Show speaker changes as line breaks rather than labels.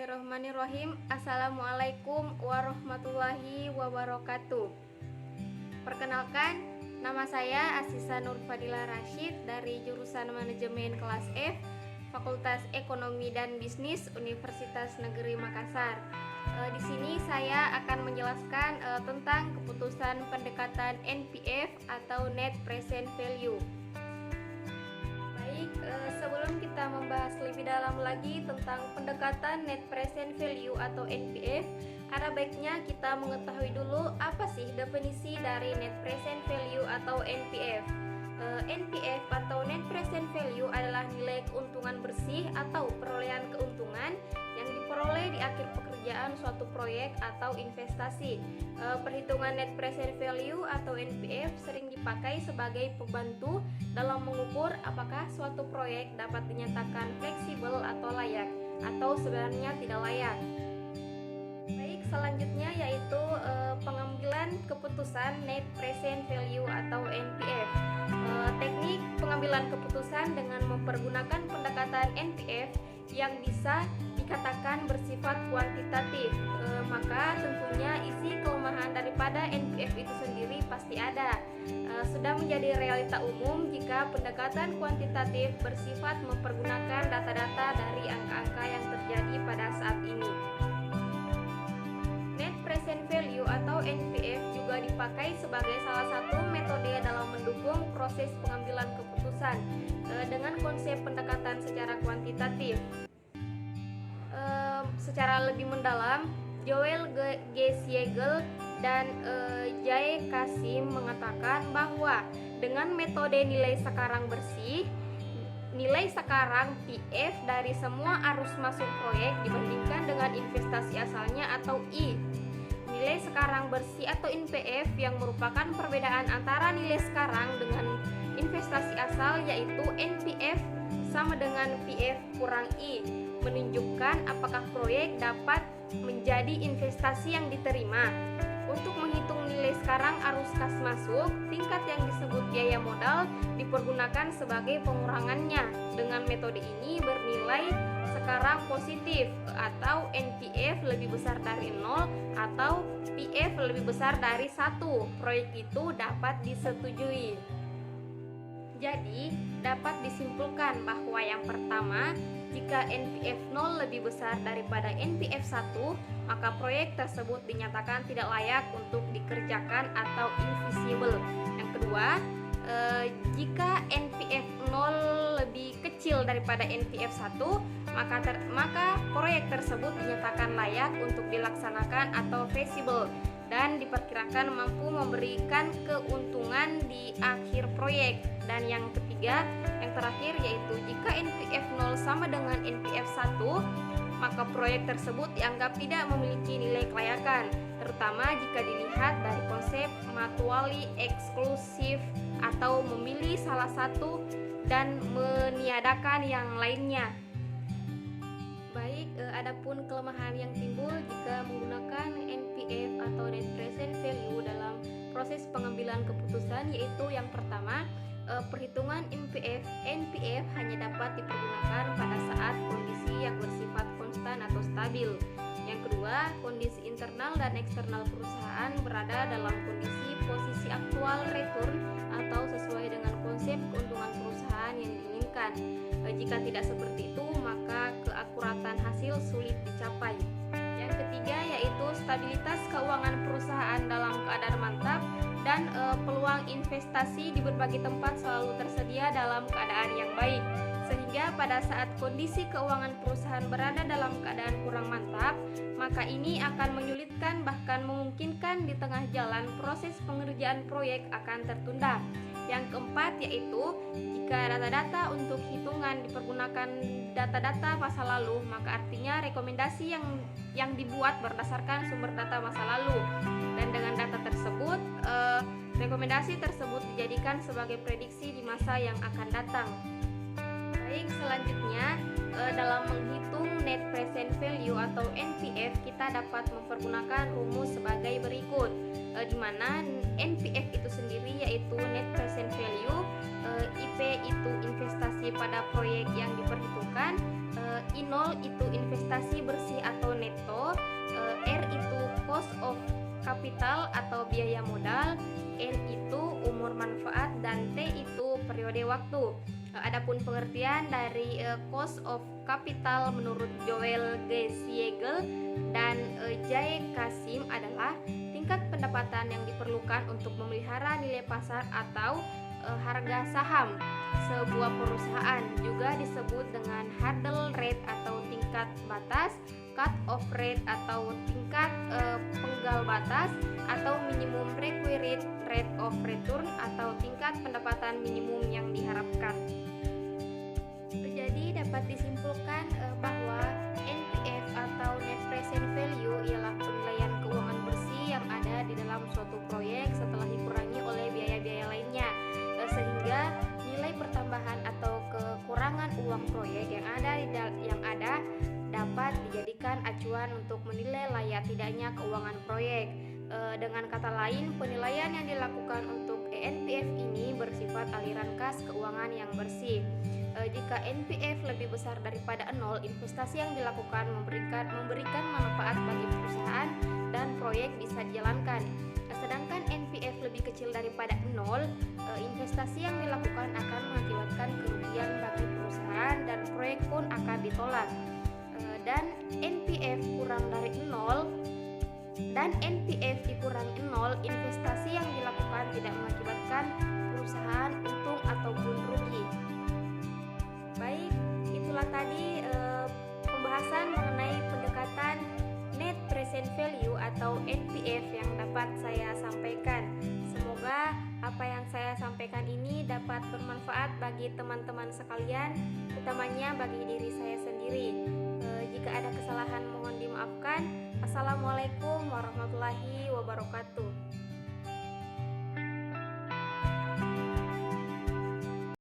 Bismillahirrahmanirrahim. Assalamualaikum warahmatullahi wabarakatuh. Perkenalkan, nama saya Asisa Nur Fadila Rashid dari jurusan Manajemen kelas F, Fakultas Ekonomi dan Bisnis Universitas Negeri Makassar. Di sini saya akan menjelaskan tentang keputusan pendekatan NPV atau Net Present Value. Baik, sebelum kita membahas lebih dalam lagi tentang pendekatan Net Present Value atau NPV, ada baiknya kita mengetahui dulu apa sih definisi dari Net Present Value atau NPV. NPV atau Net Present Value adalah nilai keuntungan bersih atau perolehan keuntungan yang diperoleh di akhir pekerjaan suatu proyek atau investasi. Perhitungan Net Present Value atau NPV sering dipakai sebagai pembantu dalam mengukur apakah suatu proyek dapat dinyatakan fleksibel atau layak atau sebenarnya tidak layak. Baik, selanjutnya yaitu pengambilan keputusan Net Present Value atau NPV. Teknik pengambilan keputusan dengan mempergunakan pendekatan NPV yang bisa dikatakan bersifat kuantitatif, maka tentunya isi kelemahan daripada NPV itu sendiri pasti ada. Sudah menjadi realita umum jika pendekatan kuantitatif bersifat mempergunakan data-data dari angka-angka yang terjadi pada saat ini. Net Present Value atau NPV juga dipakai sebagai salah satu metode dalam mendukung proses pengambilan keputusan dengan konsep pendekatan secara kuantitatif. Secara lebih mendalam, Joel G. Siegel dan Jay Kasim mengatakan bahwa dengan metode nilai sekarang bersih, nilai sekarang PF dari semua arus masuk proyek dibandingkan dengan investasi asalnya atau I. Nilai sekarang bersih atau NPV yang merupakan perbedaan antara nilai sekarang dengan investasi asal yaitu NPV sama dengan PF kurang I, menunjukkan apakah proyek dapat menjadi investasi yang diterima. Untuk menghitung nilai sekarang arus kas masuk, tingkat yang disebut biaya modal dipergunakan sebagai pengurangannya. Dengan metode ini bernilai sekarang positif atau NPV lebih besar dari 0 atau PF lebih besar dari 1. Proyek itu dapat disetujui. Jadi, dapat disimpulkan bahwa yang pertama, jika NPV 0 lebih besar daripada NPV 1, maka proyek tersebut dinyatakan tidak layak untuk dikerjakan atau invisible. Yang kedua, jika NPV 0 lebih kecil daripada NPV 1, maka proyek tersebut dinyatakan layak untuk dilaksanakan atau feasible dan diperkirakan mampu memberikan keuntungan di akhir proyek. Dan yang ketiga, yang terakhir yaitu jika NPV 0 sama dengan NPV 1, maka proyek tersebut dianggap tidak memiliki nilai kelayakan, terutama jika dilihat dari konsep mutually eksklusif atau memilih salah satu dan meniadakan yang lainnya. Baik, adapun kelemahan yang timbul jika menggunakan NPV atau Net Present Value dalam proses pengambilan keputusan yaitu yang pertama, perhitungan NPV hanya dapat dipergunakan pada saat kondisi yang bersifat konstan atau stabil. Yang kedua, kondisi internal dan eksternal perusahaan berada dalam kondisi posisi aktual return atau sesuai dengan konsep keuntungan perusahaan yang diinginkan. Jika tidak seperti itu, maka keakuratan hasil sulit dicapai. Yang ketiga yaitu stabilitas keuangan perusahaan dalam keadaan mantap dan peluang investasi di berbagai tempat selalu tersedia dalam keadaan yang baik, sehingga pada saat kondisi keuangan perusahaan berada dalam keadaan kurang mantap, maka ini akan menyulitkan bahkan memungkinkan di tengah jalan proses pengerjaan proyek akan tertunda. Yang keempat yaitu jika data-data untuk hitungan dipergunakan data-data masa lalu, maka artinya rekomendasi yang dibuat berdasarkan sumber data masa lalu, dan dengan data tersebut rekomendasi tersebut dijadikan sebagai prediksi di masa yang akan datang. Baik, selanjutnya dalam menghitung Net Present Value atau NPV kita dapat mempergunakan rumus sebagai berikut, di mana NPV itu sendiri yaitu Net Present Value, IP itu investasi pada proyek yang diperhitungkan, I0 itu investasi investasi bersih atau neto, R itu cost of capital atau biaya modal, N itu umur manfaat, dan T itu periode waktu. Adapun pengertian dari cost of capital menurut Joel G. Siegel dan J. Kasim adalah tingkat pendapatan yang diperlukan untuk memelihara nilai pasar atau harga saham sebuah perusahaan. Juga disebut dengan hurdle rate atau tingkat batas, cut off rate atau tingkat penggal batas, atau minimum required rate of return atau tingkat pendapatan minimum yang diharapkan. Jadi dapat disimpulkan bahwa NPV atau net present value ialah penilaian keuangan bersih yang ada di dalam suatu proyek setelah dikurangi oleh biaya-biaya lainnya, sehingga nilai pertambahan atau kekurangan uang proyek yang ada dapat dijadikan acuan untuk menilai layak tidaknya keuangan proyek. Dengan kata lain, penilaian yang dilakukan untuk NPV ini bersifat aliran kas keuangan yang bersih. Jika NPV lebih besar daripada 0, investasi yang dilakukan memberikan manfaat bagi perusahaan dan proyek bisa dijalankan. Sedangkan NPV lebih kecil daripada 0, investasi yang dilakukan akan mengakibatkan kerugian bagi perusahaan dan proyek pun akan ditolak. Dan NPV kurang dari 0 dan NPV dikurangi 0, investasi yang dilakukan tidak mengakibatkan perusahaan untung ataupun rugi. Baik, itulah tadi pembahasan mengenai pendekatan net present value atau NPV yang dapat saya sampaikan. Semoga apa yang saya sampaikan ini dapat bermanfaat bagi teman-teman sekalian, utamanya bagi diri saya sendiri. Jika ada kesalahan mohon dimaafkan. Assalamualaikum warahmatullahi wabarakatuh.